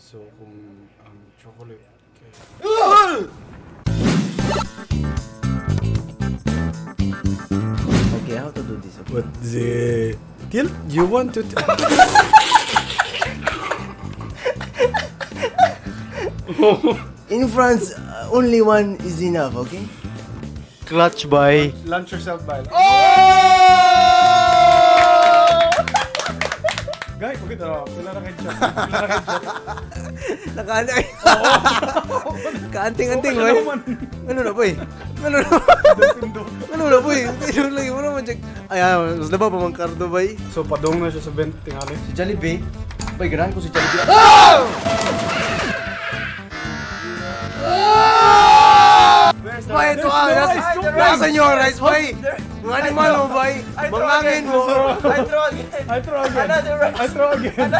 So, kung ang chocolate cake... Okay, how to do this? Okay. What the... Tilt, you want to... In France, only one is enough, okay? Clutch by... Launch yourself by... Guys, bakit na? Pila na headshot. Nakaanay. Kaanting-anting, boy. Ano na, boy? Ano na? Ano na, boy? Ano lagi mo naman, check. Ay, mas na ba pamangkardo, boy? So, padong na siya sa 20 tingali. Si Jollibee. Boy, ganahan ko si Jollibee. Boy, ito ka. Nasa inyo, rice, boy. Yung animal mo, boy. Mangangin mo. I throw again. I throw again. Another rice. I throw again.